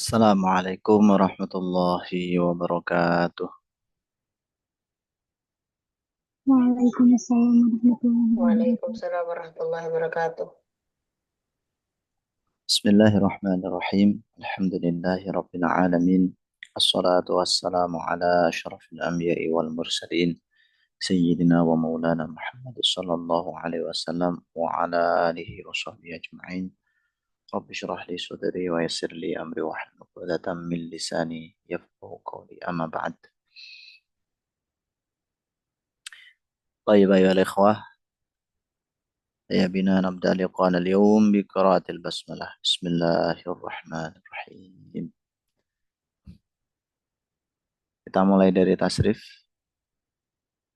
Assalamualaikum warahmatullahi wabarakatuh. Waalaikumsalam warahmatullahi wabarakatuh. Waalaikumsalam warahmatullahi wabarakatuh. Bismillahirrahmanirrahim. Alhamdulillahi rabbil alamin. Assalatu wassalamu ala asyrafil anbiya'i wal mursalin. Sayyidina wa maulana Muhammad sallallahu alaihi wasallam wa ala alihi wa sahbihi ajma'in. Rabbi syrah li sadri wa yassir li amri wa hlul 'uqdatam min lisani yafqahu qawli. Amma ba'd. طيب أيها الإخوة، هيا بنا نبدأ لقاءنا اليوم بقراءة البسملة. بسم الله الرحمن الرحيم. Kita mulai dari tasrif.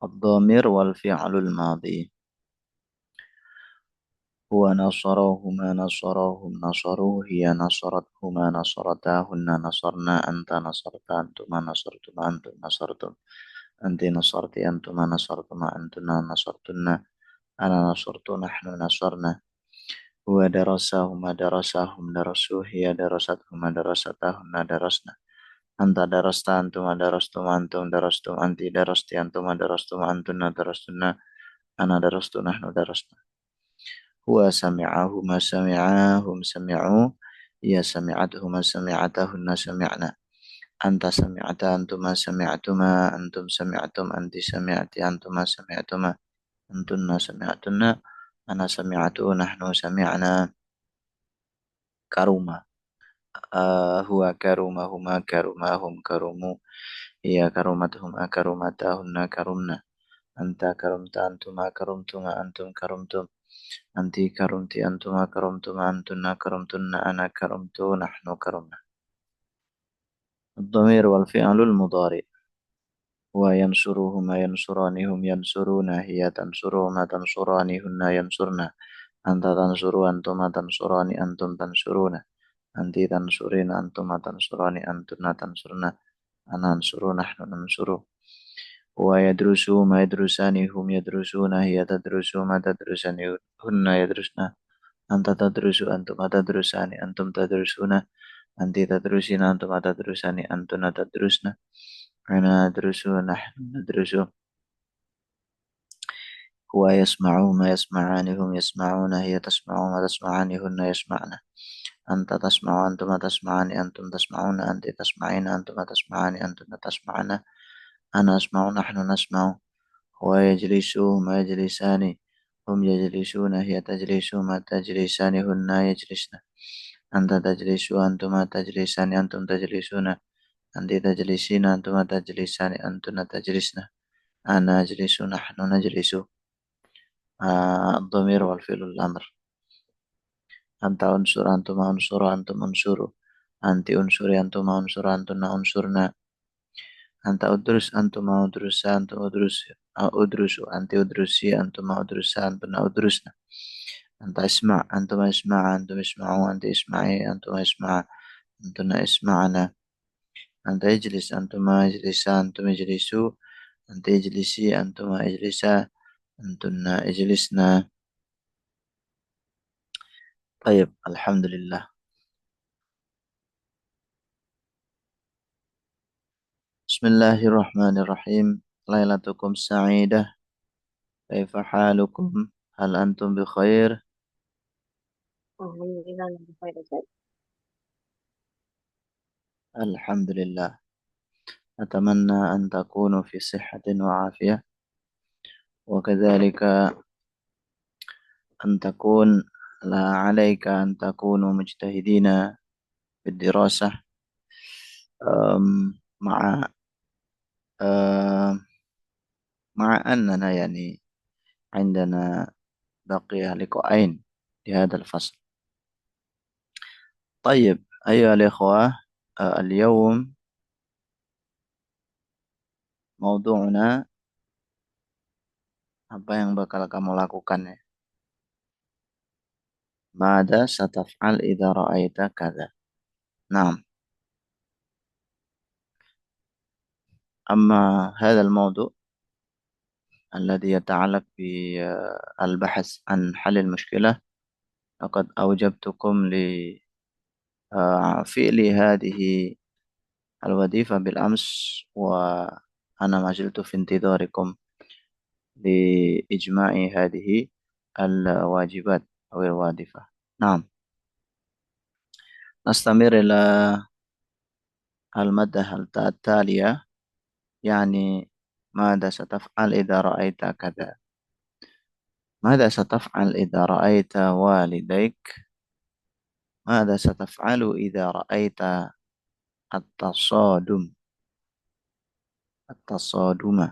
Ad-dhamir wal fi'lul madhi. Huwa nasarahuma nasarahum nasaru hiya nasarathuma nasaratahunna nasarna anta nasarta antuma nasartum antum nasartum anti nasarti antuma nasartuma antuna nasartunna ana nasartu nahnu nasarna. Huwa darasahuma darasahum darasu hiya darasathuma darasatahunna darasna. Anta darasta antum darastum antum darastum anti darasti antum darastum antunna darastunna ana darastu nahnu darasna. Huwa sami'ahuma sami'ahum sami'u ya sami'atuhuma sami'atahunna sami'na. Anta sami'ata antuma sami'atuma antum sami'atum anti sami'ati antuma sami'atuma antunna sami'atunna ana sami'atu nahnu sami'na. Karuma huwa karumahuma karumahum karumu iya karumatuhuma karumatahunna karumna. Anta karumta antuma karumtuma antum karumtum anti karumti antuma karumtuma antunna karumtunna ana karumtu nahnu karumna. الضمير والفعل المضارع وينصرهما ينصرانهم ينصرون هي تنصرهما تنصرانهن ينصرن أنت تنصر أنتما تنصران أنتم تنصرون أنت تنصرين أنتما تنصران أنتن تنصرن أنا أنصر نحن ننصر ويدرسهما يدرسان هم يدرسون هي تدرس ما تدرسان هن يدرسن أنت تدرس أنتما تدرسان أنتم تدرسون أنت تدرسين أنتما تدرسان أنتن تدرسن أنا أدرس نحن ندرس. هو يسمع ما يسمعان هم يسمعون هي تسمع ما تسمعان هن يسمعن. أنت تسمع أنتما تسمعان أنتم تسمعون أنت تسمعين أنتما تسمعان أنتن تسمعن أنا أسمع نحن نسمع. هو يجلس ما يجلسان هم يجلسون هي تجلس ما تجلسان هن يجلسن. أنت تجلس أنتما تجلسان أنتم تجلسون أنت تجلسين أنتما تجلسان أنتن تجلسن أنا أجلس نحن نجلس. الضمير والفعل الأمر. أنت أنصر أنتما أنصر أنتم أنصروا أنت أنصري أنتما أنصر أنتن أنصرنا. أنت أدرس أنتما أدرس أنتم أدرس أدرسوا أنت أدرسي أنتما أدرس أنتن أدرسنا. أنت اسمع أنتما اسمع أنتم اسمعوا أنت اسمعي أنتما اسمع أنتن اسمعنا. أنت اجلس أنتما اجلسا أنتم اجلسوا أنت اجلسي أنتما اجلسا أنتن اجلسنا. طيب الحمد لله. بسم الله الرحمن الرحيم. ليلتكم سعيدة. كيف حالكم؟ هل أنتم بخير؟ Alhamdulillah, baik, Ustaz. الحمد لله. أتمنى أن تكونوا في صحة وعافية، وكذلك أن تكون لا عليك أن تكونوا مجتهدين بالدراسة مع مع أننا يعني عندنا بقي لقاءين في هذا الفصل. طيب أيها الإخوة، اليوم موضوعنا apa yang bakal kamu lakukan ya? Mada sataf'al idza ra'aita kadza. Naam. أما هذا الموضوع الذي يتعلق بالبحث عن حل المشكلة، لقد أوجبتكم فعل هذه الوظيفة بالأمس وأنا ما زلت في انتظاركم لإجماع هذه الواجبات أو الوظيفة. نعم، نستمر إلى المادة التالية، يعني ماذا ستفعل إذا رأيت كذا؟ ماذا ستفعل إذا رأيت والديك؟ ماذا ستفعل إذا رأيت التصادم؟ التصادم.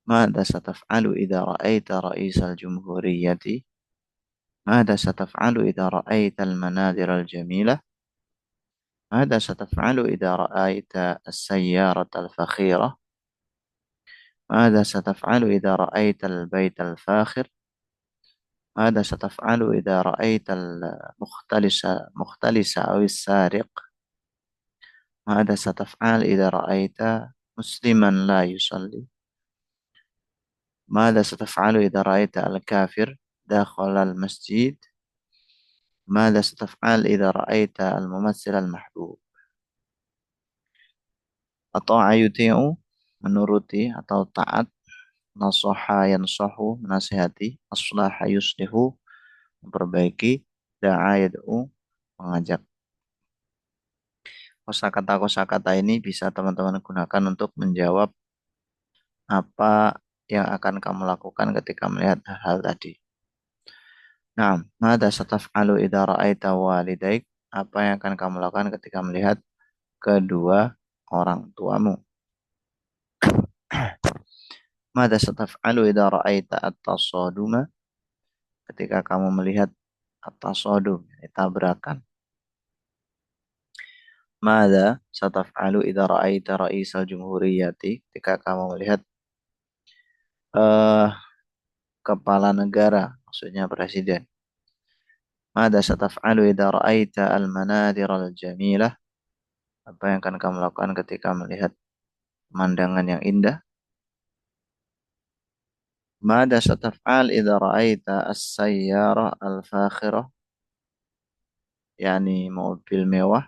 ماذا ستفعل إذا رأيت رئيس الجمهورية؟ ماذا ستفعل إذا رأيت المناظر الجميلة؟ ماذا ستفعل إذا رأيت السيارة الفخيرة؟ ماذا ستفعل إذا رأيت البيت الفاخر؟ ماذا ستفعل إذا رأيت المختلس أو السارق؟ ماذا ستفعل إذا رأيت مسلما لا يصلي؟ ماذا ستفعل إذا رأيت الكافر داخل المسجد؟ ماذا ستفعل إذا رأيت الممثل المحبوب؟ أطاع يطيع menuruti atau taat, nasoha yansohu menasihati, aslaha yuslihu memperbaiki, da'a yad'u mengajak. Kosakata-kosakata ini bisa teman-teman gunakan untuk menjawab apa yang akan kamu lakukan ketika melihat hal tadi. Nah, mada sataf'alu idza ra'aita walidaik? Apa yang akan kamu lakukan ketika melihat kedua orang tuamu? Mada sataf'alu idza ra'aita at-tasaduma? Ketika kamu melihat at-tasadum, tabrakan. Mada sataf'alu idza ra'aita ra'isal jumhuriyati? Ketika kamu melihat kepala negara, maksudnya presiden. Mada sataf'alu idza ra'aita al-manadir al-jamilah? Apa yang akan kamu lakukan ketika melihat pemandangan yang indah? Mada sataf'al idza ra'aita as-sayyara al-fakhirah? Yani mobil mewah.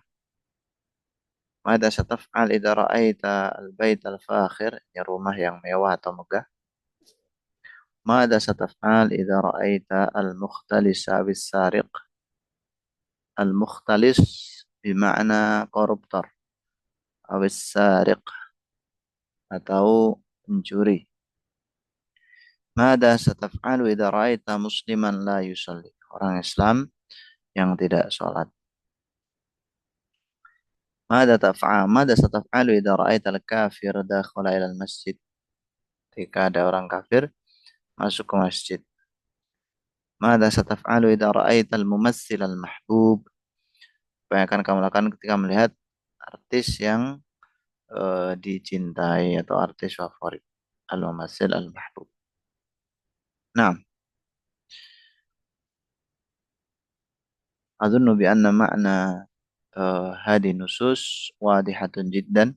Mada sataf'al idza ra'aita al-bait al-fakhir? Ya rumah yang mewah atau megah. Mada sataf'al idza ra'aita al-mukhtalisa bis-sariq? Al-mukhtalis bima'na koruptor. Awis-sariq atau pencuri. Mada sataf'alu idza ra'aita musliman la yusalli? Orang Islam yang tidak sholat. Mada sataf'alu idza ra'aita al-kafir dakhala ila al-masjid? Ketika ada orang kafir masuk ke masjid. Mada sataf'alu idza ra'aita al-mumassil al-mahbub? Apa yang akan kamu lakukan ketika melihat artis yang dicintai atau artis favorit? Al-mumassil al-mahbub. Nah, أظن بأن معنى هذه النصوص واضحة جدا،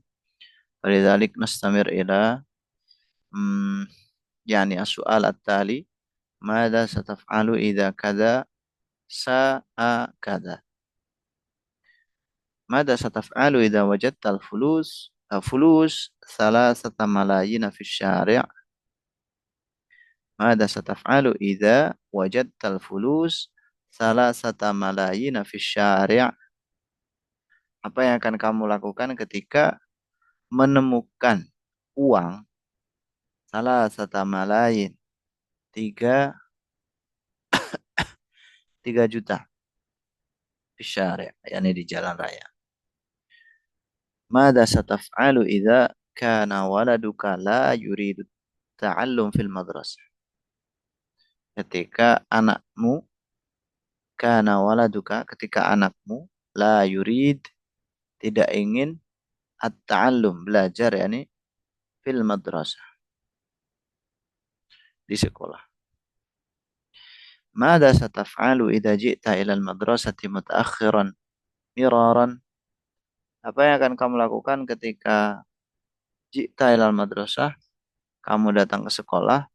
ولذلك نستمر إلى يعني السؤال التالي: ماذا ستفعل إذا كذا ساء كذا؟ ماذا ستفعل إذا وجدت فلوس 3 ملايين في الشارع؟ ماذا ستفعل إذا وجدت الفلوس 3 ملايين في الشارع؟ Apa yang akan kamu lakukan ketika menemukan uang 3 malayin, 3 juta di syari', yakni di jalan raya. Mada sataf'alu idza kana waladuka la yuridu ta'allum fil madrasah? Ketika anakmu la yurid, tidak ingin at-ta'allum, belajar, yakni fil madrasah, di sekolah. Mada sataf'alu idza ji'ta ila al-madrasati mutaakhiran miraran? Apa yang akan kamu lakukan ketika ji'ta ila al-madrasah, kamu datang ke sekolah,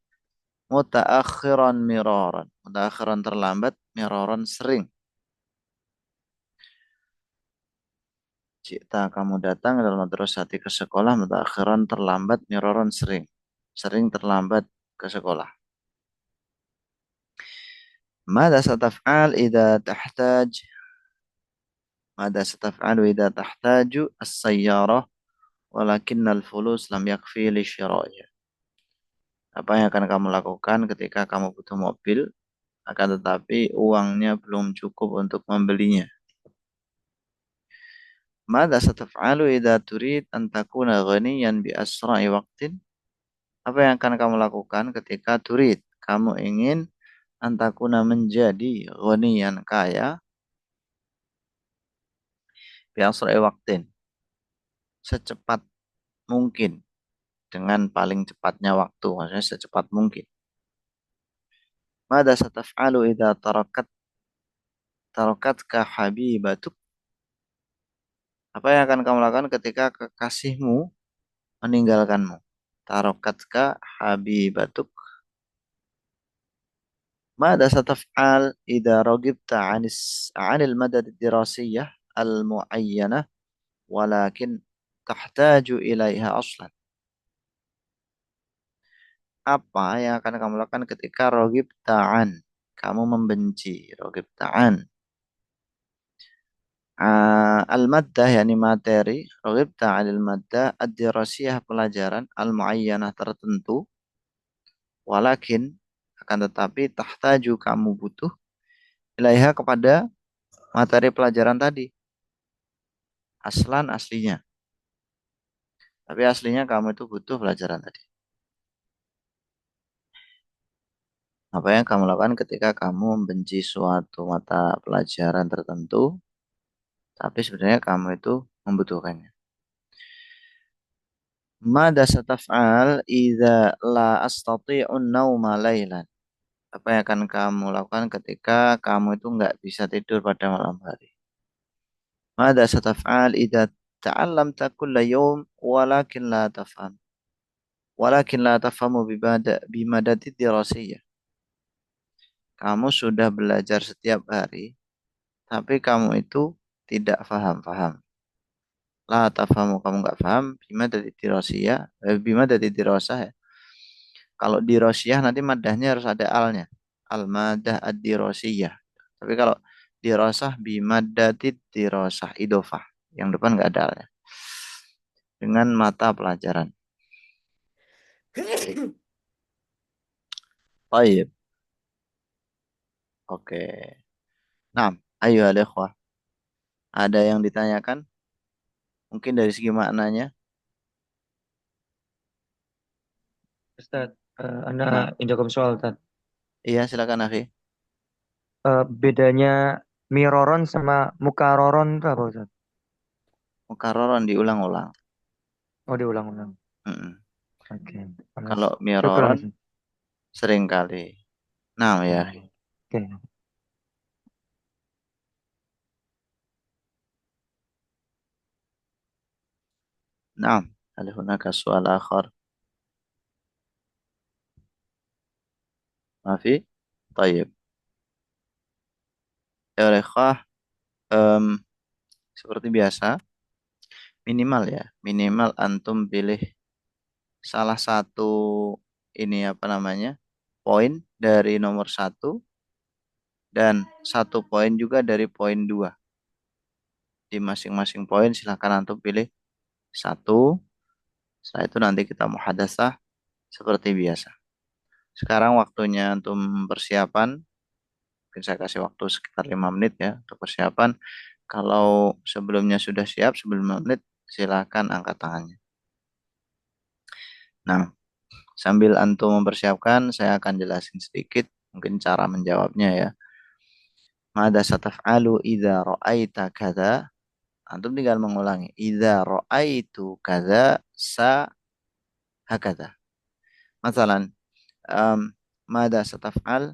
mutaakhiran miraran, mutaakhiran terlambat, miraran sering. Jika kamu datang dalam madrasati ke sekolah mutaakhiran terlambat miroron sering. Sering terlambat ke sekolah. Mada sataf'al idza tahtaj Mada sataf'alu idza tahtaju as-sayyarah walakinna al-fulus lam yakfi li syira'iha. Apa yang akan kamu lakukan ketika kamu butuh mobil akan tetapi uangnya belum cukup untuk membelinya? Mada sataf'alu idza turid an takuna ghaniyan bi asra'i waqtin? Apa yang akan kamu lakukan ketika turid kamu ingin antakuna menjadi ghaniyan kaya bi asra'i waqtin secepat mungkin dengan paling cepatnya waktu, maksudnya secepat mungkin. Mada sataf'alu idza tarakatka habibatuk? Apa yang akan kamu lakukan ketika kekasihmu meninggalkanmu? Tarakatka habibatuk. Mada sataf'al idza ragibta 'anil madad dirasiyah al-mu'ayyanah walakin tahtaju ilaiha aslan? Apa yang akan kamu lakukan ketika ragib ta'an? Kamu membenci ragib ta'an. Al-maddah yakni materi, ragib ta'anil maddah ad-dirasiyah pelajaran al-muayyanah tertentu. Walakin akan tetapi tahtaju kamu butuh ilaiha kepada materi pelajaran tadi. Aslan aslinya. Tapi aslinya kamu itu butuh pelajaran tadi. Apa yang kamu lakukan ketika kamu membenci suatu mata pelajaran tertentu, tapi sebenarnya kamu itu membutuhkannya? Mada sataf'al idza la astati'un nauma lailan? Apa yang akan kamu lakukan ketika kamu itu nggak bisa tidur pada malam hari? Mada sataf'al idza ta'allamta kulla yawm walakin la tafhamu bimadati dirasiyah? Kamu sudah belajar setiap hari, tapi kamu itu tidak paham. La tafhamu, kamu nggak paham bimadati dirasiyah, bimadati dirasah ya. Kalau dirasiyah nanti madahnya harus ada alnya. Al-madah ad-dirasiyah. Tapi kalau dirasah bimadati dirasah idofah. Yang depan nggak ada alnya. Dengan mata pelajaran. Baik. Oke. Nah, ayo ikhwah. Ada yang ditanyakan? Mungkin dari segi maknanya. Ustaz, Anda Nah, injakum soal, Ustaz. iya silakan akhi. Bedanya miroron sama mukaroron itu apa, Ustaz? Mukarraran diulang-ulang. Oh, diulang-ulang. Mm-mm. Oke. Panas. Kalau Syukran, miroran Ustaz. sering kali. Nah ya. Oke. Nah, hal hunaka soal akhar. Mafi? Tayyib. Ya ikhwah, em, seperti biasa, minimal ya, minimal antum pilih salah satu ini apa namanya, poin dari nomor satu dan satu poin juga dari poin dua. Di masing-masing poin silahkan antum pilih satu. Setelah itu nanti kita muhadasah seperti biasa. Sekarang waktunya antum persiapan. Mungkin saya kasih waktu sekitar 5 menit ya untuk persiapan. Kalau sebelumnya sudah siap sebelum 5 menit, silahkan angkat tangannya. Nah, sambil antum mempersiapkan, saya akan jelasin sedikit mungkin cara menjawabnya ya. Mada sataf'alu idza ra'aita kadza? Antum tinggal mengulangi. Idza ra'aitu kadza sa hakadza. Masalan, mada sataf'al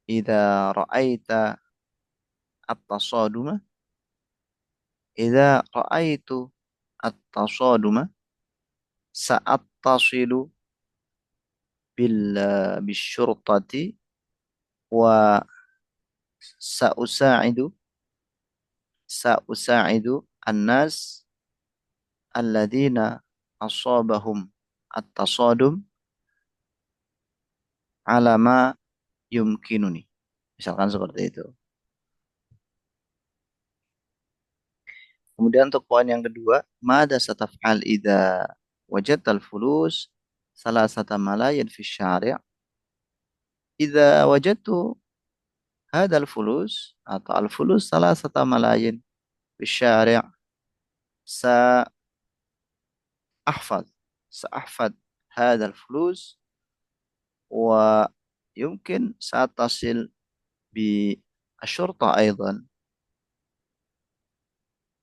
idza ra'aita at-tasaduma? Idza ra'aitu at-tasaduma sa'attasilu bisyurtati wa sa'usa'idu الناس الذين أصابهم التصادم على ما يمكنني. Misalkan seperti itu. Kemudian untuk poin yang kedua, mada sataf'al idza wajadta al-fulus salasata malayin fi syari'. Idza wajadtu hadha al-fulus atau al-fulus salasata malayin fi syari' سأحفظ سأحفظ هذا الفلوس ويمكن سأتصل بالشرطة أيضا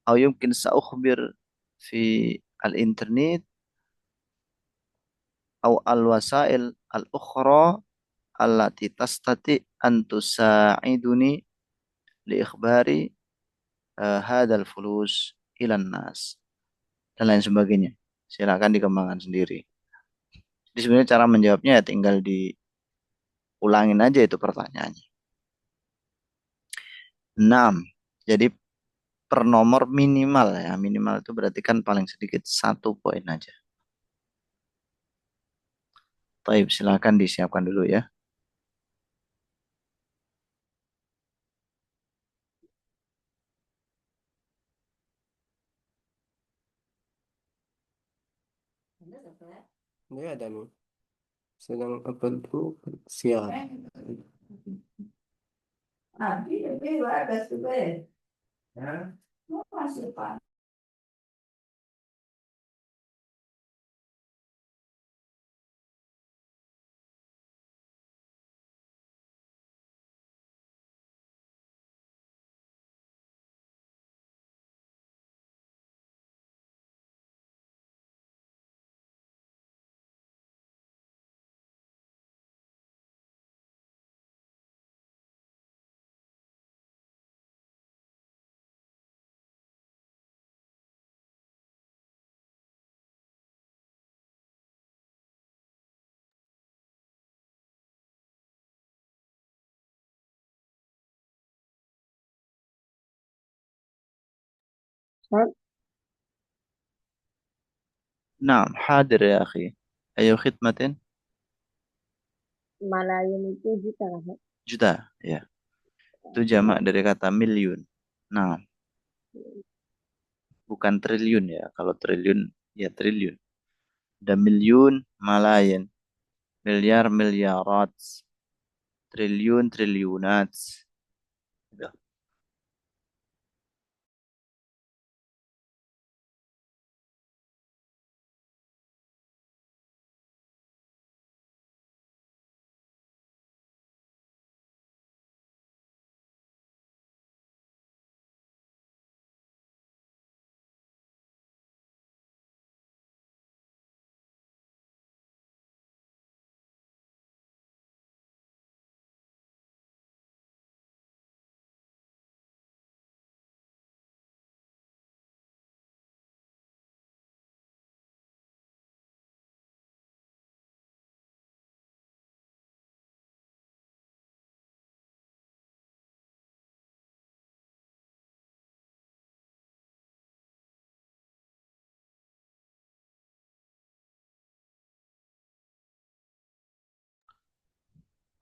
أو يمكن سأخبر في الإنترنت أو الوسائل الأخرى التي تستطيع أن تساعدني لإخبار هذا الفلوس إلى الناس dan lain sebagainya. Silakan dikembangkan sendiri. Jadi sebenarnya cara menjawabnya ya tinggal diulangin aja itu pertanyaannya. 6. Jadi per nomor minimal ya. Minimal itu berarti kan paling sedikit 1 poin aja. Baik, silakan disiapkan dulu ya. Dia ada nih. Sedang apa dulu? Siap. Nah, hadir ya akhi. Ayo khidmatin. Malayan itu juta lah. Juta, ya. Itu jamak dari kata milyun. Nah, bukan triliun ya. Kalau triliun, ya triliun. Ada milyun, malayan. Miliar, miliarat. Triliun, triliunat. Gitu.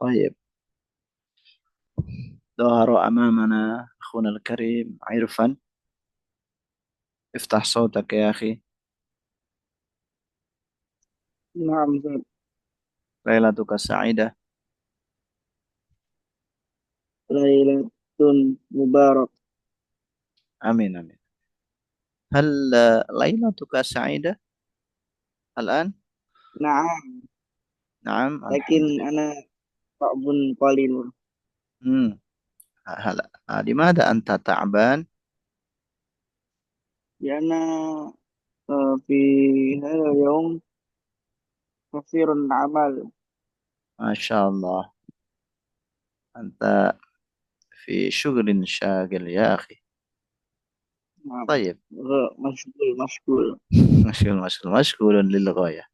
طيب ظهر أمامنا أخونا الكريم عرفان. افتح صوتك يا أخي. نعم زاد. ليلتك سعيدة. ليلة مبارك. آمين آمين. هل ليلتك سعيدة الآن؟ نعم نعم الحمد لكن لله. أنا صعب قليل. مم. هلا لماذا أنت تعبان؟ لأن في هذا اليوم كثير العمل. ما شاء الله، أنت في شغل شاغل يا أخي. نعم طيب مشغول. مشغول مشغول مشغول للغاية.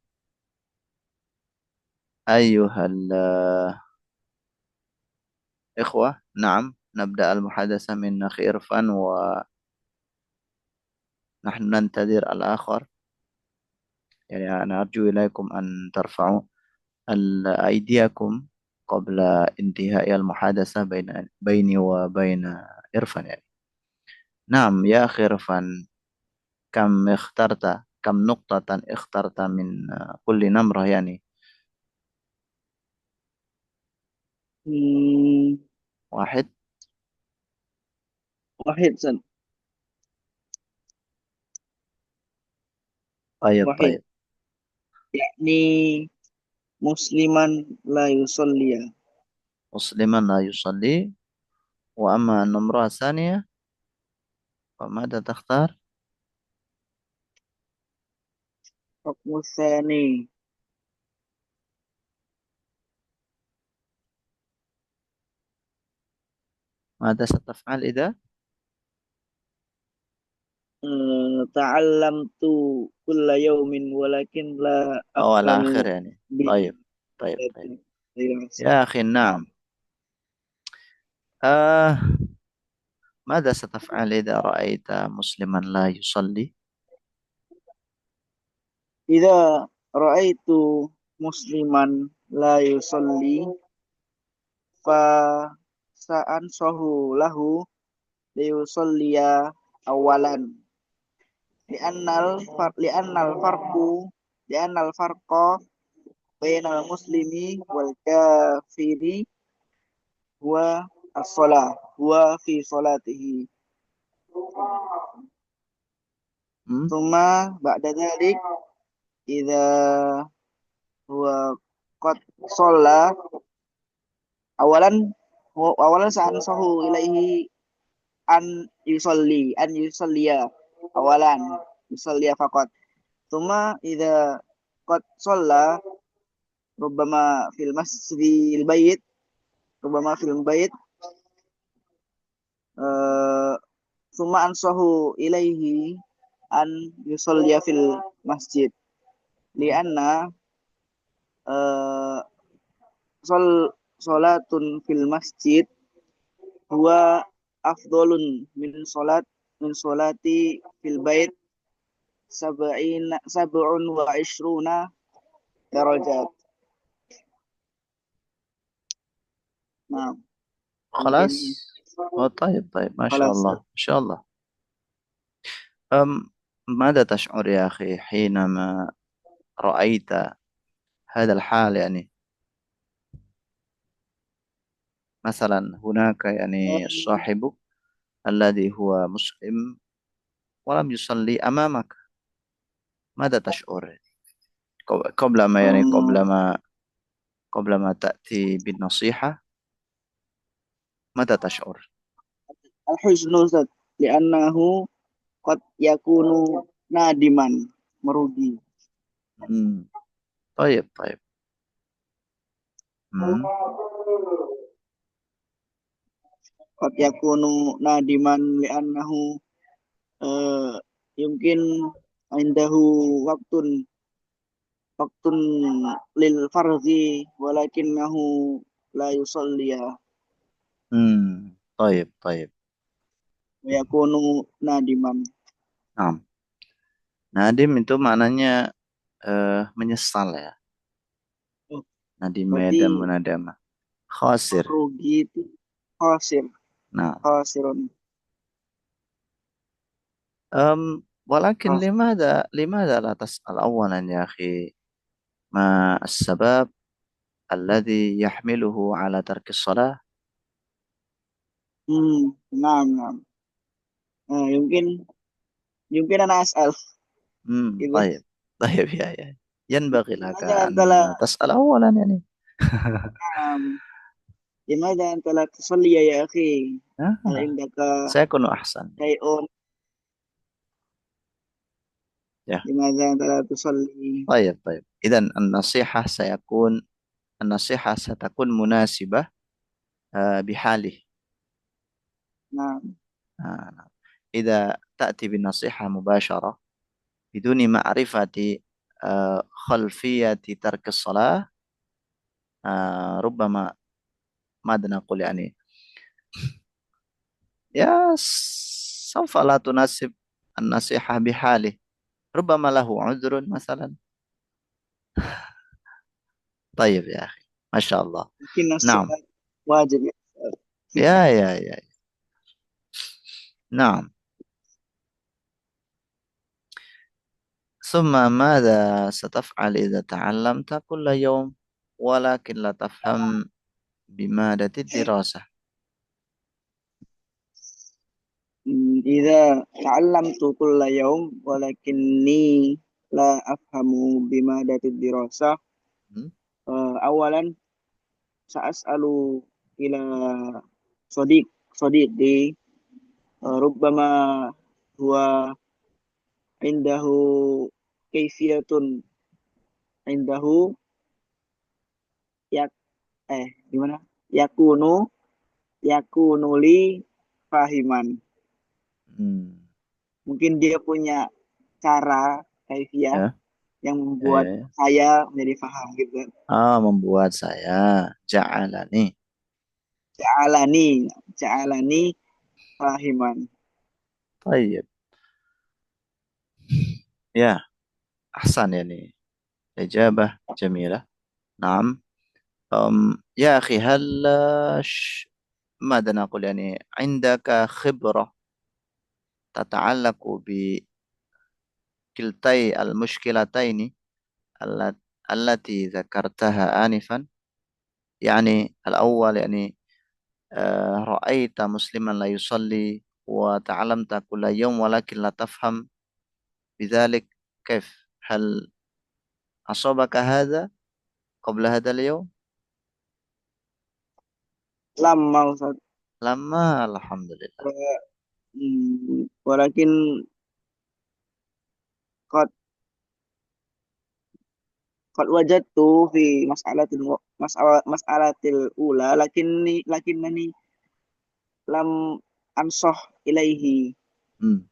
أيها الإخوة، نعم نبدأ المحادثة من أخي إرفان، وأرجو نحن ننتظر الآخر. يعني أنا أرجو إليكم أن ترفعوا أيديكم قبل انتهاء المحادثة بيني وبين إرفان يعني. نعم يا أخي إرفان، كم نقطة اخترت من كل نمرة يعني؟ Hmm, واحد. wahid Ustaz. طيب Wahid. طيب. Yakni musliman la yusalliya. مسلما لا يصلي. وأما النمرة الثانية فماذا تختار؟ Hukmu tsani. ماذا ستفعل إذا؟ Ta'allamtu kulla yawmin walakin la أو afhamu الآخر يعني. bi. طيب طيب طيب. يا أخي نعم. آه ماذا ستفعل إذا رأيت مسلما لا يصلي؟ Idza ra'aitu musliman la yusalli fa sa'an sahu lahu liyusalliya awalan li'annal farqa bainal muslimi wal kafiri huwa as-shalah huwa fi salatihi Hmm? thumma ba'da dhalik idza huwa qad shalla awalan awalan sa'an sahu ilaihi an yusalliya awalan yusalliya faqat thumma idza qad shalla rubbama fil masjidil bait rubbama fil bait eh, thumma ansahu ilaihi an yusalliya fil masjid lianna eh, sol solatun fil masjid huwa afdolun min solati fil bait sab'un wa ishruna darajat. Nah, mungkin خلاص. طيب طيب ما شاء خلاص. الله ما شاء الله. ماذا تشعر يا أخي حينما رأيت هذا الحال يعني؟ مثلا هناك يعني صاحبك الذي هو مسلم ولم يصلي أمامك، ماذا تشعر قبل ما يعني قبل ما تأتي بالنصيحة؟ ماذا تشعر؟ Al-huznu Ustaz, li'annahu qad yakunu nadiman, merugi. مم. طيب طيب. مم. Qad yakunu nadiman li'annahu eh, yumkin indahu waktun waktun lil farzi walakinnahu la yusalliya طيب طيب. wa yakunu nadiman. Nah, nadim itu maknanya menyesal ya. Oh, Nadim berarti dan munadama. Khasir. rugi itu khasir, Nah, khasirun. ولكن Khas. لماذا لا تسأل أولا يا أخي ما السبب الذي يحمله على ترك الصلاة؟ Naam, naam. Yumkin yumkin ana as'al gitu. طيب طيب يا ينبغي لك Limadha أن antala تسأل أولا يعني. limadha antala tusalli ya akhi hal آه. indaka سيكون أحسن syai'un ya. limadha antala tusalli. طيب طيب. إذا النصيحة ستكون مناسبة بحاله. Nah, نعم. إذا تأتي بالنصيحة مباشرة بدون معرفة خلفية ترك الصلاة، ربما ماذا نقول يعني، يا سوف لا تناسب النصيحة بحاله، ربما له عذر مثلا. طيب يا أخي، ما شاء الله. mungkin نعم. nasihat wajib ya. يا نعم. ثم ماذا ستفعل إذا تعلمت كل يوم ولكن لا تفهم بمادة الدراسة؟ إذا تعلمت كل يوم ولكني لا أفهم بمادة الدراسة. Hmm? أولا سأسأل إلى صديقي. ربما هو عنده كيفية عنده yak gimana yakunu yakunuli fahiman. Hmm. Mungkin dia punya cara kaifiah Ya, yang ya, membuat ya, ya. saya menjadi paham gitu. Membuat saya ja'alani. Ja'alani ja'alani fahiman. طيب. يا أحسن يعني، إجابة جميلة. نعم. يا أخي، هل ماذا نقول يعني، عندك خبرة تتعلق بكلتي المشكلتين التي ذكرتها آنفا؟ يعني الأول يعني رأيت مسلما لا يصلي وتعلمت كل يوم ولكن لا تفهم بذلك، كيف؟ هل أصابك هذا قبل هذا اليوم؟ Lama Ustaz. لما الحمد لله. Walakin qad qad wajadtu fi mas'alatil ula lakinnani lam ansoh ilaihi. Hmm.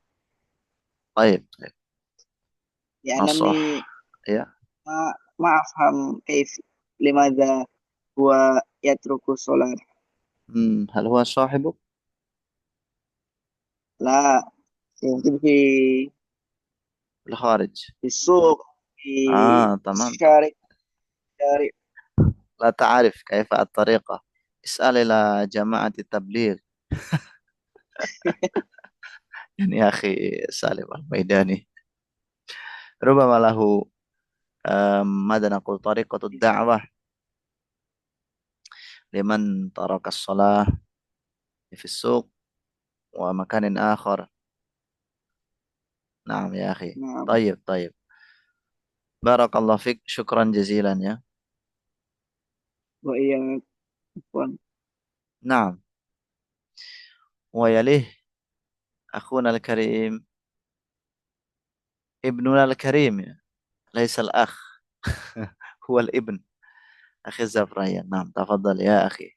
طيب طيب. يعني نصح. يا ما أفهم كيف لماذا هو يترك الصلاة. هل هو صاحبك؟ لا، يمكن في الخارج. في السوق، في تمام تمام. الشارع. لا تعرف كيف الطريقة، اسأل إلى جماعة التبليغ. يعني يا أخي سالم الميداني ربما له ماذا نقول طريقة الدعوة لمن ترك الصلاة في السوق ومكان آخر. نعم يا أخي. Nah, طيب طيب. بارك الله فيك، شكرا جزيلا يا. iya, Puan. نعم. ويليه أخونا الكريم، ابننا الكريم، ليس الأخ. هو الابن، أخي زفريا. نعم، تفضل يا أخي.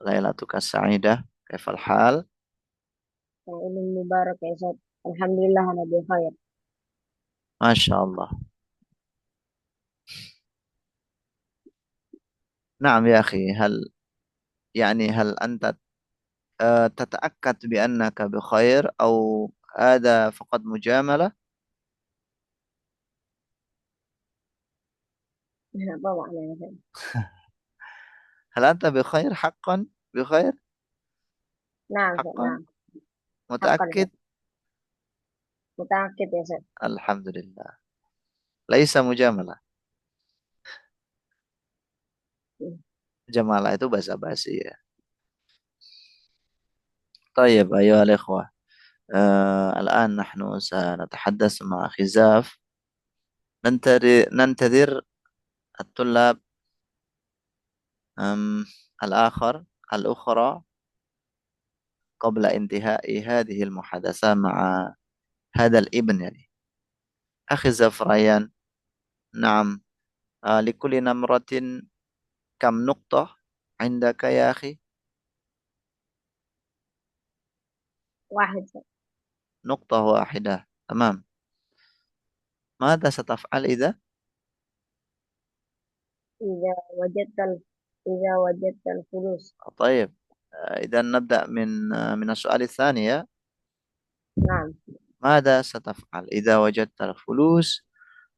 ليلتك سعيدة، كيف الحال؟ Ini mubarak ya Ustaz. Alhamdulillah ana bi khair. ما شاء الله. نعم يا أخي، هل أنت تتأكد بأنك بخير أو هذا فقط مجاملة؟ طبعا يا Ustaz. هل أنت بخير حقا؟ بخير Nah, Ustaz, حقا؟ nah. Haqqan متأكد؟ Ustaz. Mutaakid ya Ustaz. الحمد لله، ليس مجاملة. Hmm. جمالة itu basa-basi ya. طيب أيها الإخوة، الآن نحن سنتحدث مع خزاف. ننتظر الطلاب الآخر الأخرى قبل انتهاء هذه المحادثة مع هذا الابن يعني، أخي زفريان. نعم. لكل نمرة كم نقطة عندك يا أخي؟ Wahid Ustaz. نقطة واحدة، تمام. ماذا ستفعل إذا؟ Iza wajadtal Iza wajadtal fulus. طيب، إذا نبدأ من السؤال الثاني. Nah. ماذا ستفعل إذا وجدت الفلوس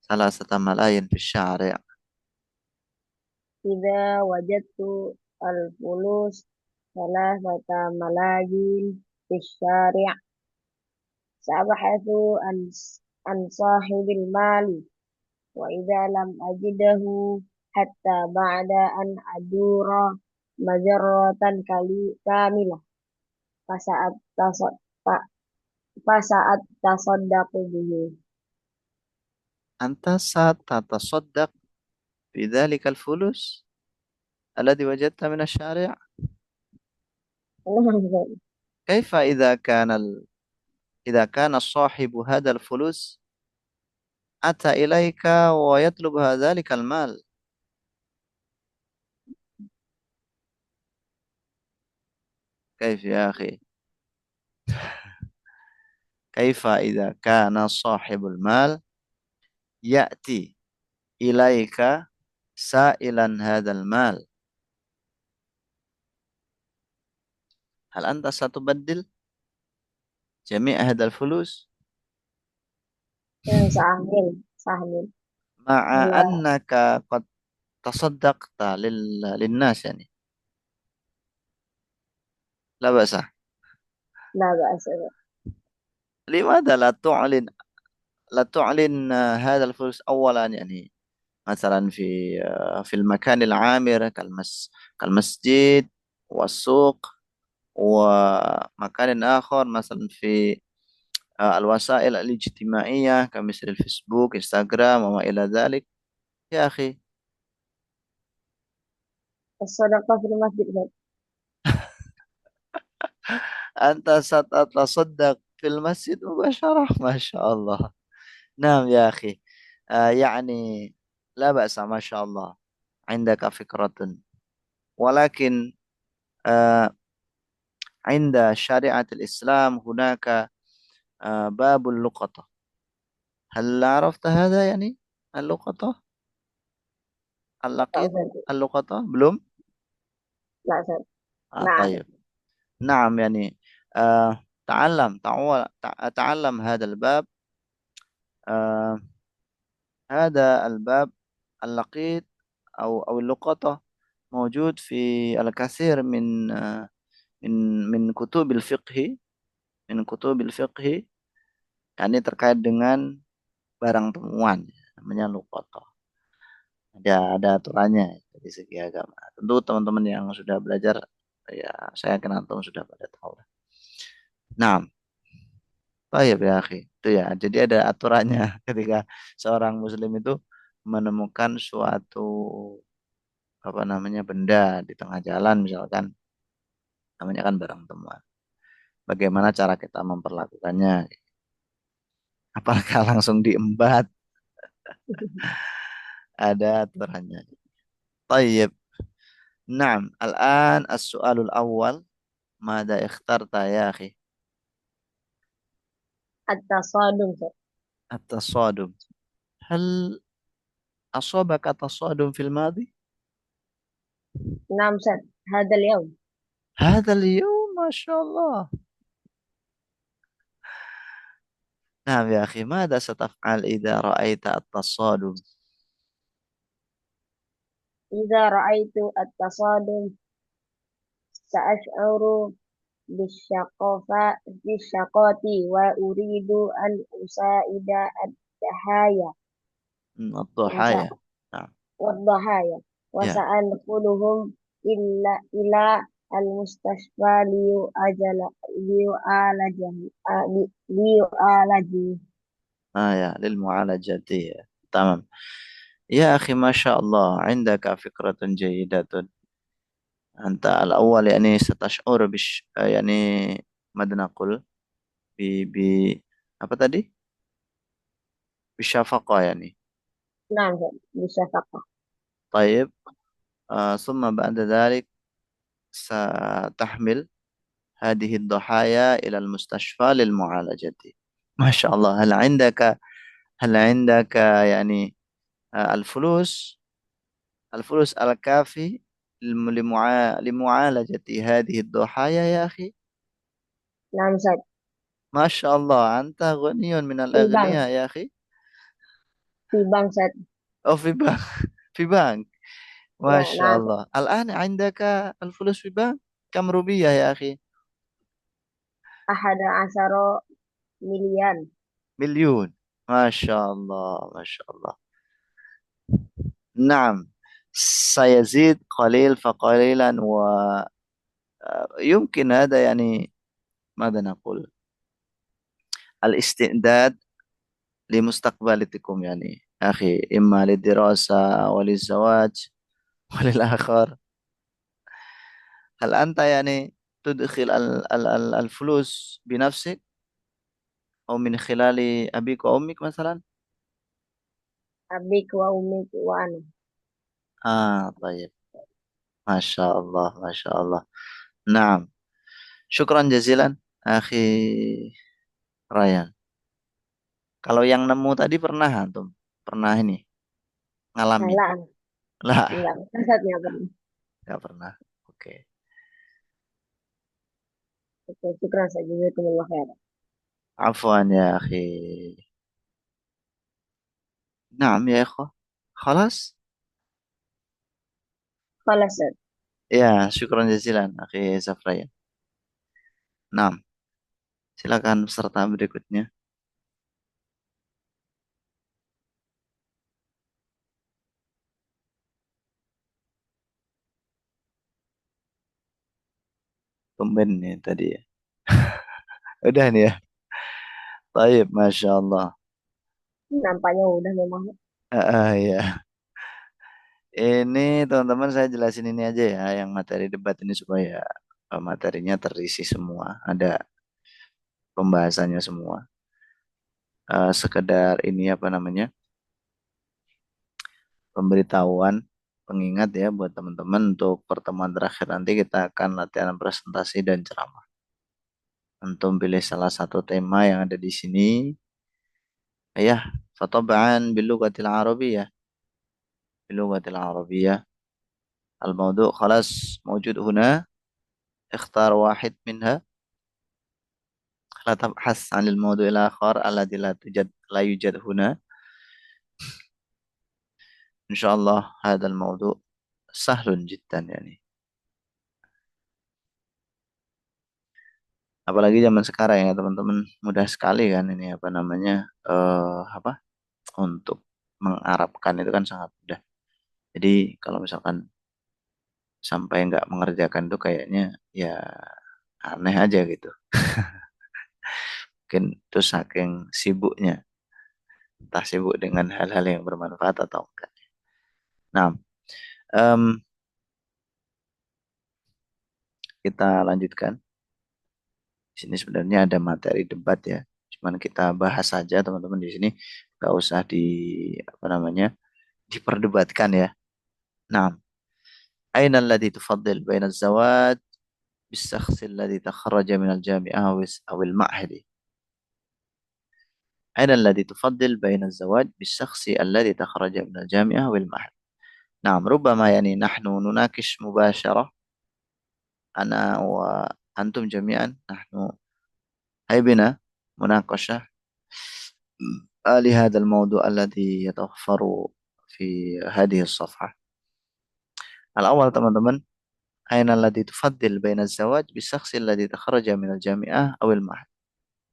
3 ملايين في الشارع؟ إذا وجدت الفلوس 3 ملايين في الشارع سأبحث عن صاحب المال، وإذا لم أجده حتى بعد أن أدور مجرة كاملة فسأتص- ف- فسأتصدق به. أنت ستتصدق بذلك الفلوس الذي وجدت من الشارع؟ كيف إذا كان صاحب هذا الفلوس أتى إليك ويطلب ذلك المال؟ كيف يا أخي؟ كيف إذا كان صاحب المال يأتي إليك سائلا هذا المال، هل أنت ستبدل جميع هذا الفلوس سأعمل مع لا أنك قد تصدقت للناس يعني؟ لا بأس. لا بأس. لماذا لا تعلن هذا الفلوس أولا يعني، مثلا في المكان العامر كالمسجد والسوق، ومكان آخر مثلا في الوسائل الاجتماعية كمثل الفيسبوك انستغرام وما إلى ذلك يا أخي؟ الصدقة في المسجد. أنت ستتصدق في المسجد مباشرة؟ ما شاء الله. نعم يا أخي. يعني لا بأس ما شاء الله، عندك فكرة، ولكن آه، عند شريعة الإسلام هناك باب اللقطة. هل عرفت هذا يعني؟ اللقطة، لا اللقيط، أستاذ. اللقطة بلوم. لا أستاذ. نعم. طيب. نعم يعني تعلم هذا الباب. آه هذا الباب اللقيط أو اللقطة موجود في الكثير من كتب الفقه، من كتب الفقه، يعني terkait dengan barang temuan, namanya luqata. Ada aturannya dari segi agama. Tentu teman-teman yang sudah belajar, ya saya yakin antum sudah pada tahu. Nah, baik ya akhi. Itu ya. Jadi ada aturannya ketika seorang muslim itu menemukan suatu apa namanya benda di tengah jalan misalkan, namanya kan barang temuan. Bagaimana cara kita memperlakukannya? Apakah langsung diembat? Ada aturannya. طيب. نعم. الآن السؤال الأول. ماذا اخترت يا أخي؟ التصادم. التصادم. هل أصابك تصادم في الماضي؟ نعم أستاذ. هذا اليوم. هذا اليوم ما شاء الله. نعم يا أخي، ماذا ستفعل إذا رأيت التصادم؟ إذا رأيت التصادم سأشعر بالشقة وأريد أن أساعد الضحايا الضحايا. نعم. والضحايا يا وسأنقلهم إلى المستشفى ليعالجوا. يا للمعالجة دي. تمام. يا أخي ما شاء الله، عندك فكرة جيدة. أنت الأول يعني ستشعر يعني ماذا نقول ب... ب... apa tadi؟ بالشفقة يعني. نعم بشفقة. طيب. ثم بعد ذلك ستحمل هذه الضحايا إلى المستشفى للمعالجة. ما شاء الله. هل عندك يعني الفلوس الكافي لمعالجة هذه الضحايا يا أخي؟ نعم أستاذ. ما شاء الله أنت غني من Di bank, الأغنياء يا أخي. di bank Ustaz. أو في بنك. في بنك. ما Ya, شاء nah, الله الآن عندك الفلوس في بنك كم روبية يا أخي؟ ahada asaro milian. مليون. ما شاء الله ما شاء الله. نعم سيزيد قليل فقليلا ويمكن هذا يعني ماذا نقول الاستعداد لمستقبلكم يعني أخي إما للدراسة وللزواج وللآخر. هل أنت يعني تدخل الفلوس بنفسك أو من خلال أبيك وأمك مثلا؟ Abik wa umik wa ana. طيب ما شاء الله ما شاء الله. نعم شكرا جزيلا أخي Ryan. Kalau yang nemu tadi pernah antum? Pernah ini ngalamin? Salah. Lah, Enggak, Ustaz enggak pernah. nggak pernah. Oke. Oke, syukran saja. Jazakumullah khair. Afwan ya akhi. Naam ya ikhwah. Khalas? Khalas, Ustaz. Ya, syukran jazilan akhi Zafrayan. Naam, silakan peserta berikutnya. Tumben nih tadi ya. Udah nih ya. Baik, Masya Allah. Nampaknya udah memang. Ya. Ini teman-teman saya jelasin ini aja ya, yang materi debat ini supaya materinya terisi semua. Ada pembahasannya semua. Sekedar ini apa namanya? Pemberitahuan, pengingat ya buat teman-teman untuk pertemuan terakhir nanti kita akan latihan presentasi dan ceramah. Antum pilih salah satu tema yang ada di sini. Ya, fatab'an bilughatil arabiyyah. Bilughatil arabiyyah. الموضوع خلاص موجود هنا. اختار واحد منها. لا تبحث عن الموضوع الآخر الذي لا يوجد هنا. إن شاء الله هذا الموضوع سهل جدا يعني. Apalagi zaman sekarang ya teman-teman, mudah sekali kan ini apa namanya apa untuk mengarabkan itu kan sangat mudah. Jadi kalau misalkan sampai nggak mengerjakan itu kayaknya ya aneh aja gitu. Mungkin itu saking sibuknya, entah sibuk dengan hal-hal yang bermanfaat atau enggak. Nah, em, kita lanjutkan. Di sini sebenarnya ada materi debat ya. Cuman kita bahas saja teman-teman di sini, nggak usah di apa namanya diperdebatkan ya. Nah, أين الذي تفضل بين الزواج بالشخص الذي تخرج من الجامعة أو المعهد؟ أين الذي تفضل بين الزواج بالشخص الذي تخرج من الجامعة أو المعهد؟ نعم ربما يعني نحن نناقش مباشرة أنا وأنتم جميعا، نحن هيا بنا مناقشة لهذا الموضوع الذي يتوفر في هذه الصفحة. الأول teman-teman أين الذي تفضل بين الزواج بالشخص الذي تخرج من الجامعة أو المعهد؟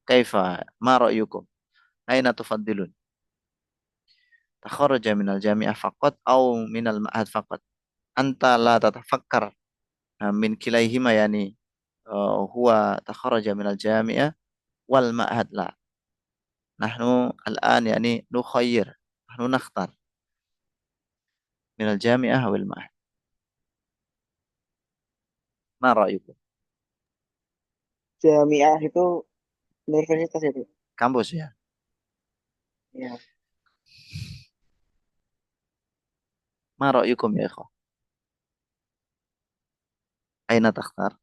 كيف ما رأيكم؟ أين تفضلون؟ تخرج من الجامعة فقط أو من المعهد فقط؟ أنت لا تتفكر من كليهما يعني هو تخرج من الجامعة والمعهد لا. نحن الآن يعني نخير، نحن نختار من الجامعة أو المعهد. ما رأيكم؟ Jamiah itu universitas itu. Kampus ya. Ya. ما رأيكم يا إخوة؟ أين تختار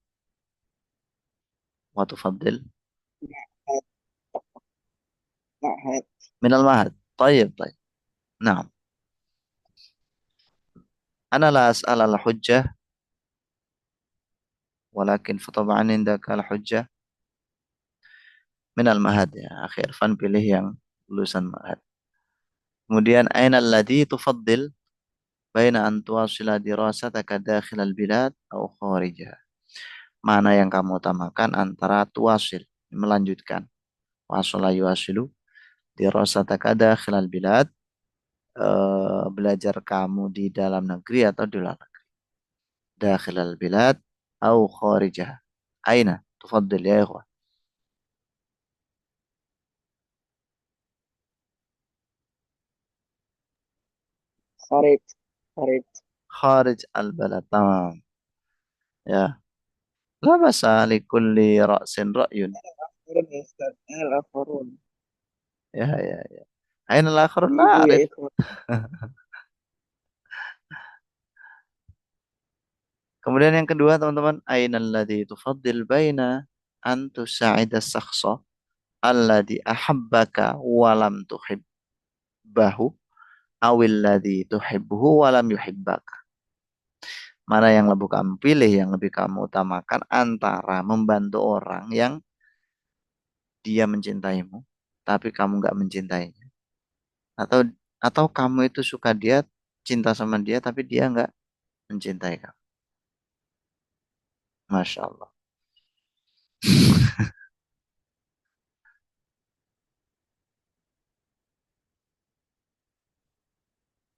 وتفضل؟ Ma'had. من المعهد. طيب طيب. نعم. أنا لا أسأل على الحجة، ولكن فطبعا عندك الحجة. Minal mahad ya. Akhi Irfan pilih yang lulusan mahad. Kemudian aina alladhi tufaddil baina an tuwasila dirasataka dakhilal bilad au kharijaha. Mana yang kamu utamakan antara tuwasil, melanjutkan. Wasala yuwasilu dirasataka dakhilal bilad, belajar kamu di dalam negeri atau di luar negeri. Dakhilal bilad au kharijaha. Aina tufaddil ya ikhwan. Kharij. Kharij. Kharij al-balad. Tamam. Ya. La basa li kulli ra'sin ra'yun. Akharun ya Ustaz. Al-akharun. Ya, ya, ya. Aina al-akharun la Ibu ya arif. ikhwan. Kemudian yang kedua teman-teman, aina alladhi tufaddil baina an tusa'ida sakhsa alladhi ahabbaka walam tuhibbahu awil ladhi tuhibbuhu walam yuhibbaka. Mana yang lebih kamu pilih, yang lebih kamu utamakan antara membantu orang yang dia mencintaimu, tapi kamu nggak mencintainya. Atau kamu itu suka dia, cinta sama dia, tapi dia nggak mencintai kamu. Masya Allah.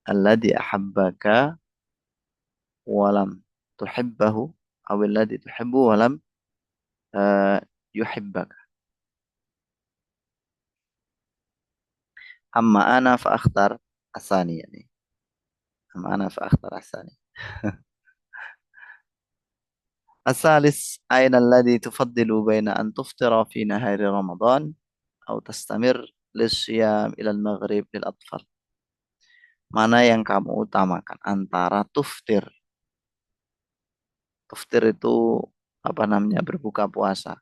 Alladhi ahabbaka walam tuhibbahu awil ladhi tuhibbu walam eh, yuhibbaka. Amma ana fa akhtar asani yani. Amma ana fa akhtar asani. الثالث أين الذي تفضل بين أن تفطر في نهار رمضان أو تستمر للصيام إلى المغرب للأطفال. Mana yang kamu utamakan antara tuftir. Tuftir itu apa namanya, berbuka puasa,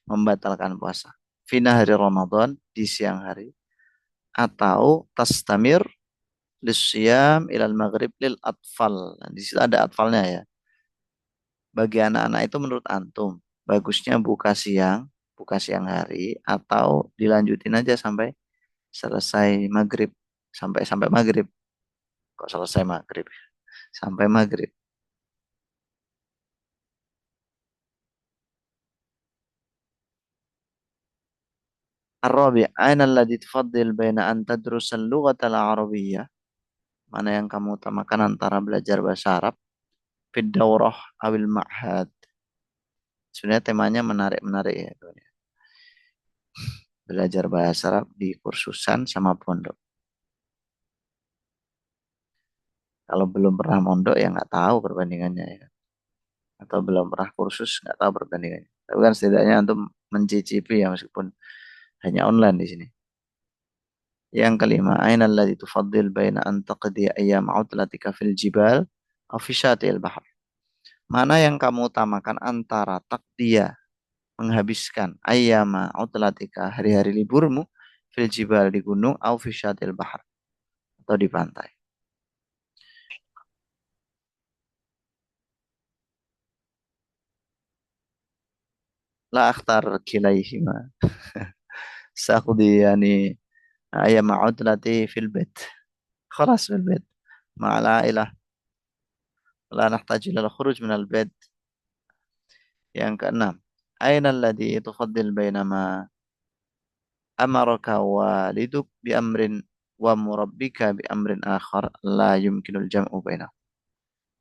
membatalkan puasa. Fina hari Ramadan, di siang hari, atau tastamir lisyam ilal maghrib lil atfal. Nah, di situ ada atfalnya ya. Bagi anak-anak itu menurut antum, bagusnya buka siang hari, atau dilanjutin aja sampai selesai maghrib, sampai maghrib. Kok selesai maghrib? Sampai maghrib. Ar-rabi', aina alladhi tufaddil baina an tadrusa al-lughata al-arabiyyah. Mana yang kamu utamakan antara belajar bahasa Arab fid daurah awil ma'had. Sebenarnya temanya menarik-menarik ya, kawan ya. Belajar bahasa Arab di kursusan sama pondok. Kalau belum pernah mondok ya nggak tahu perbandingannya ya. Atau belum pernah kursus nggak tahu perbandingannya. Tapi kan setidaknya untuk mencicipi ya, meskipun hanya online di sini. Yang kelima, aina alladhi tufaddil baina an taqdi ayyam utlatika fil jibal aw fi syati'il bahr. Mana yang kamu utamakan antara takdia, menghabiskan ayyama utlatika, hari-hari liburmu, fil jibal, di gunung, au fi syati'il bahr, atau di pantai. La akhtar kilaihima. Saqdi yani ayyama utlati fil bait. Khalas fil bait. Ma'al ailah. La nahtaj ila al-khuruj min al-bait. Yang keenam, aina alladhi tufaddil bainama amaraka waliduk bi amrin wa murabbika bi amrin akhar la yumkinul jam'u bainahum.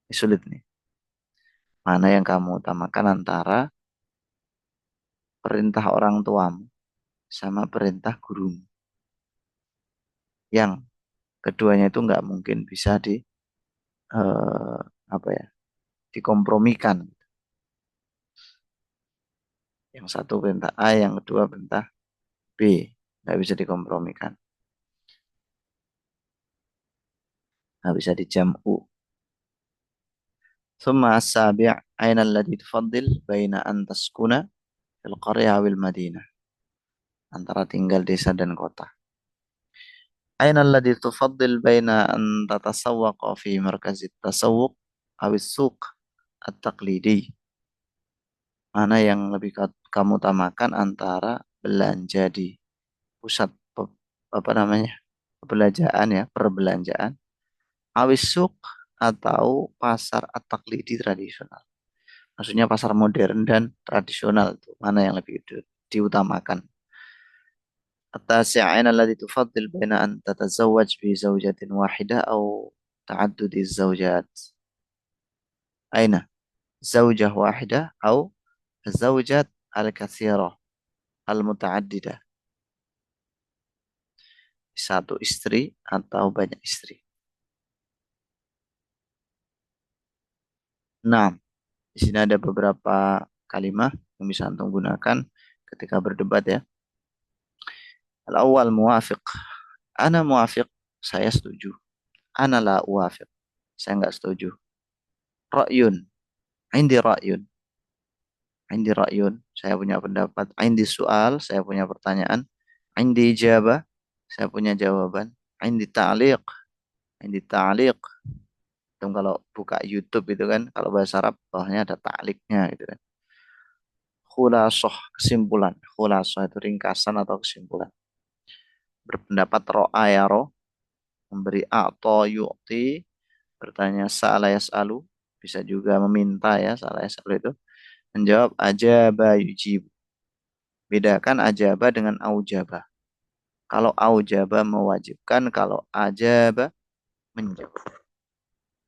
Ini sulit nih. Mana yang kamu utamakan antara perintah orang tuamu sama perintah gurumu, yang keduanya itu nggak mungkin bisa eh, apa ya, dikompromikan. Yang satu perintah A, yang kedua perintah B, nggak bisa dikompromikan, nggak bisa dijamu. ثم السابع أين الذي تفضل بين أن تسكن في القرية والمدينة. Antara tinggal desa dan kota. أين الذي تفضل بين أن تتسوق في مركز التسوق أو السوق التقليدي. Mana yang lebih kamu utamakan antara belanja di pusat apa namanya? Perbelanjaan ya, perbelanjaan, awis suk atau pasar at-taqlidi tradisional. Maksudnya pasar modern dan tradisional itu mana yang lebih diutamakan? التاسع الذي تفضل بين أن تتزوج بزوجة واحدة أو تعدد الزوجات أين زوجة واحدة أو الزوجات الكثيرة المتعددة satu istri atau banyak istri. Nah, di sini ada beberapa kalimat yang bisa antum gunakan ketika berdebat ya. Al-awwal muwafiq. Ana muwafiq, saya setuju. Ana la uwafiq, saya enggak setuju. Ra'yun, indi ra'yun. Indi ra'yun, saya punya pendapat. Indi soal, saya punya pertanyaan. Indi ijabah, saya punya jawaban. Indi ta'liq, indi ta'liq. Itu kalau buka YouTube itu kan, kalau bahasa Arab bawahnya ada ta'liqnya gitu kan. Khulasah, kesimpulan. Khulasah itu ringkasan atau kesimpulan. Berpendapat ro'a ya roh, memberi a'to yu'ti, bertanya sa'ala yas'alu, bisa juga meminta ya, sa'ala yas'alu itu. Menjawab ajaba yujib. Bedakan ajaba dengan aujaba. Kalau aujaba mewajibkan, kalau ajaba menjawab.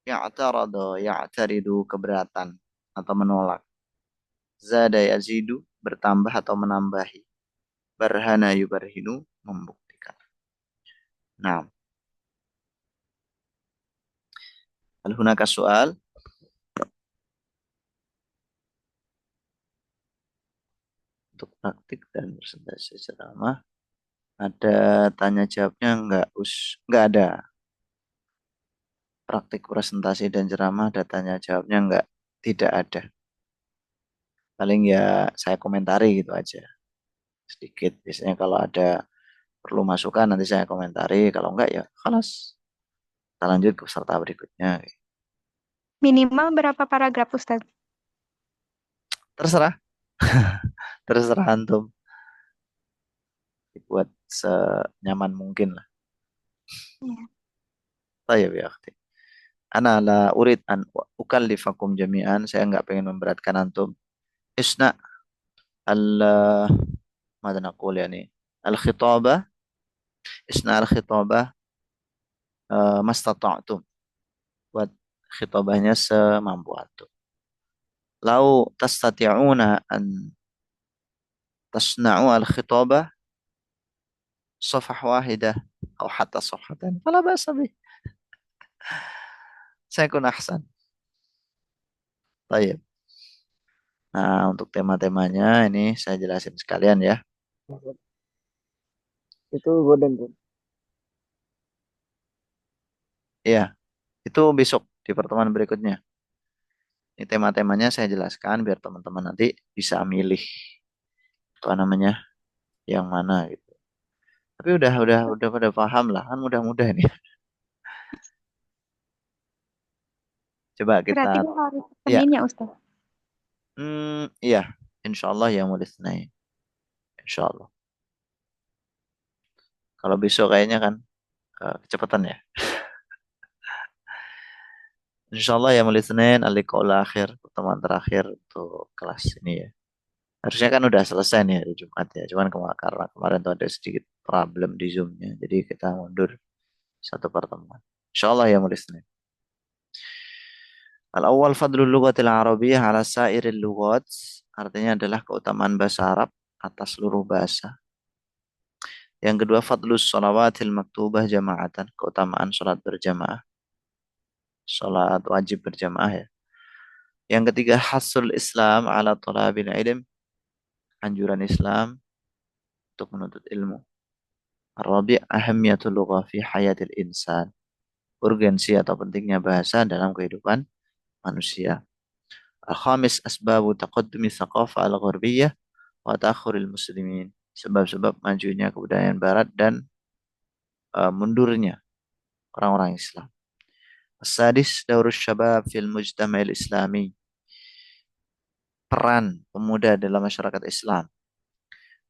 Ya'taradu, ya'taridu, keberatan atau menolak. Zada yazidu, bertambah atau menambahi. Barhana yubarhinu, membuktikan. Nah, hal hunaka soal? Untuk praktik dan presentasi ceramah ada tanya jawabnya enggak ada. Praktik presentasi dan ceramah ada tanya jawabnya tidak ada. Paling ya saya komentari gitu aja sedikit. Biasanya kalau ada perlu masukan nanti saya komentari, kalau enggak ya kelas kita lanjut ke peserta berikutnya. Minimal berapa paragraf, Ustaz? Terserah. Terserah antum, dibuat senyaman mungkin lah. Ya. Baik ya akhti, ana la urid an ukallifakum jami'an, saya enggak pengen memberatkan antum. Isna al ماذا نقول يعني الخطابة إثناء الخطابة ما استطعتم, buat khitabahnya semampu antum. Lau tastati'una an tasna'u al-khitabah safhah wahidah atau hatta safhatan fala ba'sa bih, sayakun ahsan. Baik. Nah, untuk tema-temanya ini saya jelasin sekalian ya. Itu golden tuh. Iya, itu besok di pertemuan berikutnya. Ini tema-temanya saya jelaskan biar teman-teman nanti bisa milih apa namanya yang mana gitu. Tapi udah pada paham lah kan, mudah-mudah nih. Coba kita Berarti hari ya, Senin ya, Ustaz? iya, insya Allah ya mulai Senin, insya Allah. Kalau besok kayaknya kan kecepatan ya. Insya Allah ya mulai Senin, al-liqa'ul akhir, pertemuan terakhir untuk kelas ini ya. Harusnya kan udah selesai nih hari Jumat ya. Cuman karena kemarin tuh ada sedikit problem di Zoom-nya. Jadi kita mundur satu pertemuan. Insya Allah ya mulai Senin. Al-awwal fadlul lughatil arabiyyah ala sairil lughat. Artinya adalah keutamaan bahasa Arab atas seluruh bahasa. Yang kedua fadlus shalawatil maktubah jama'atan. Keutamaan sholat berjamaah. Sholat wajib berjamaah ya. Yang ketiga hasul Islam ala talabil ilm. Anjuran Islam untuk menuntut ilmu. Ar-rabi' ahamiyatul lughah fi hayatil insan. Urgensi atau pentingnya bahasa dalam kehidupan manusia. Al-khamis asbabu taqaddumi thaqafah al-gharbiyah wa ta'khuril muslimin. Sebab-sebab majunya kebudayaan barat dan mundurnya orang-orang Islam. As-sadis daurus syabab fil mujtama'il islami. peran pemuda dalam masyarakat Islam.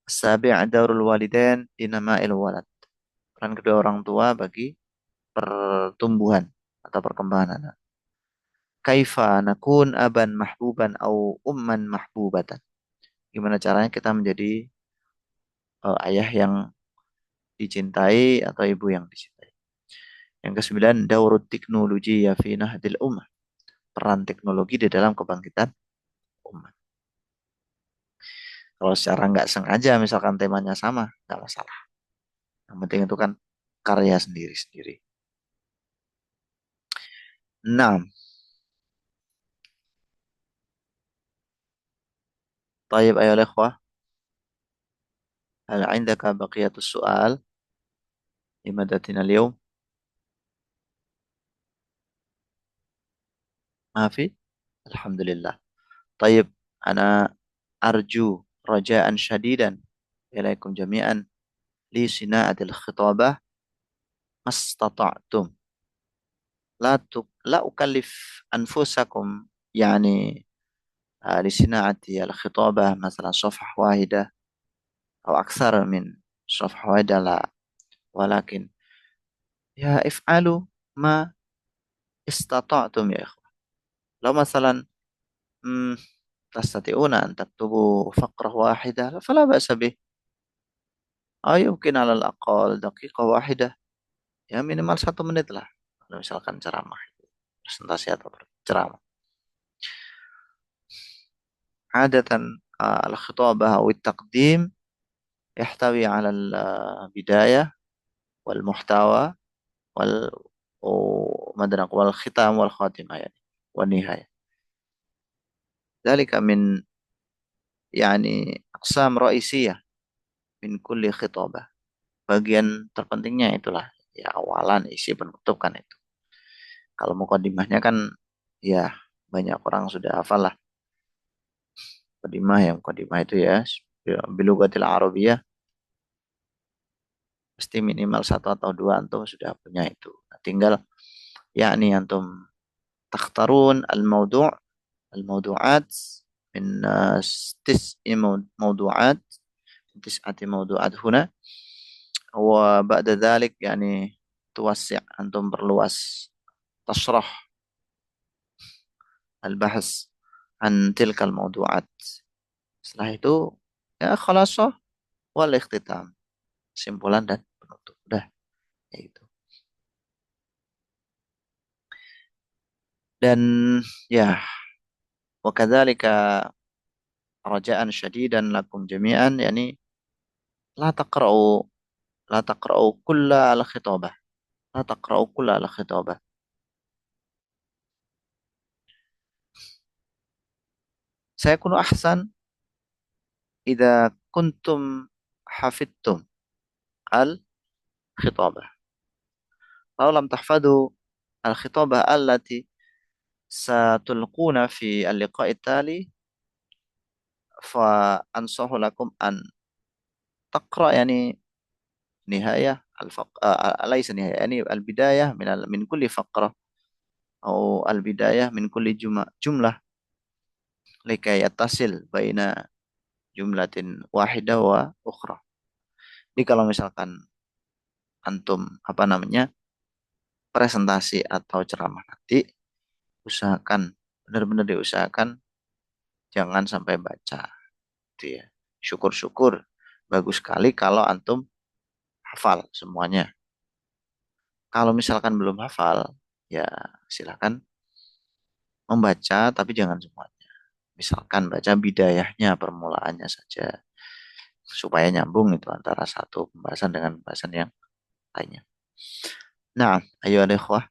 Sabi' daurul walidain dinama'il walad. Peran kedua orang tua bagi pertumbuhan atau perkembangan anak. Kaifa nakun aban mahbuban au umman mahbubatan. Gimana caranya kita menjadi ayah yang dicintai atau ibu yang dicintai. Yang kesembilan, daurut teknologi ya fi nahdil ummah. Peran teknologi di dalam kebangkitan umat. Kalau secara nggak sengaja misalkan temanya sama, nggak masalah. Yang penting itu kan karya sendiri-sendiri. 6. طيب أيها الإخوة هل عندك بقية السؤال لمادتنا اليوم؟ ما في؟ الحمد لله. طيب أنا أرجو رجاء شديدا إليكم جميعا لصناعة الخطابة ما استطعتم. لا أكلف أنفسكم يعني لصناعة الخطابة مثلا صفحة واحدة أو أكثر من صفحة واحدة، لا، ولكن يا افعلوا ما استطعتم يا إخوة. لو مثلا مم، تستطيعون أن تكتبوا فقرة واحدة فلا بأس به، أو يمكن على الأقل دقيقة واحدة, ya minimal 1 menit lah. Kalau misalkan ceramah, presentasi atau ceramah. عادة الخطابة أو التقديم يحتوي على البداية والمحتوى وال وماذا نقول والختام والخاتمة يعني والنهاية. ذلك من يعني أقسام رئيسية min kulli khitabah. Bagian terpentingnya itulah ya awalan, isi, penutup kan itu. Kalau mukadimahnya kan ya banyak orang sudah hafal lah. Mukadimah itu ya bilugatil arabiyah pasti minimal 1 atau 2 antum sudah punya itu. Nah, tinggal yakni antum takhtarun al-mawdu'at min mawdu'at tis'ati mawdu'at huna. وبعد ذلك يعني توسع أنتم perluas تشرح البحث عن تلك الموضوعات. Setelah itu ya khalasah wal ikhtitam, kesimpulan dan penutup, udah ya itu. Dan ya وكذلك رجاء شديدا لكم جميعا يعني لا تقرأوا لا تقرأوا كل الخطابة لا تقرأوا كل الخطابة. سيكون أحسن إذا كنتم حفظتم الخطابة. لو لم تحفظوا الخطابة التي ستلقون في اللقاء التالي فأنصح لكم أن تقرأ يعني نهاية ليس نهاية يعني البداية من كل فقرة أو البداية من كل جملة لكي يتصل بين جملة واحدة وأخرى. Jadi kalau misalkan antum presentasi atau ceramah nanti, usahakan benar-benar diusahakan jangan sampai baca, gitu ya. Syukur-syukur bagus sekali kalau antum hafal semuanya. Kalau misalkan belum hafal, ya silakan membaca tapi jangan semuanya. Misalkan baca bidayahnya, permulaannya saja supaya nyambung itu antara satu pembahasan dengan pembahasan yang lainnya. Nah, ayo ikhwah.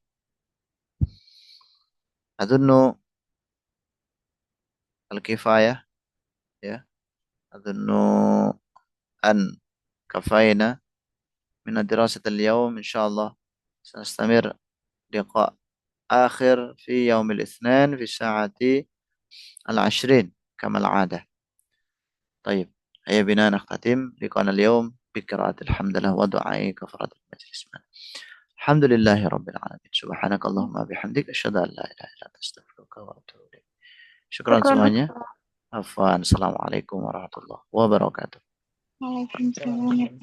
Adunnu al-kifayah ya. Adunnu an kafayna min ad-dirasat al-yawm insyaallah. سنستمر لقاء آخر في يوم الاثنين في الساعة 20 كما العادة. طيب هيا بنا نختتم لقاءنا اليوم بقراءة الحمد لله ودعاء كفارة المجلس. الحمد لله رب العالمين. سبحانك اللهم وبحمدك أشهد أن لا إله إلا أنت أستغفرك وأتوب إليك. Syukran Syukran semuanya. Ustaz. Afwan. Assalamualaikum warahmatullahi wabarakatuh. Waalaikumsalam.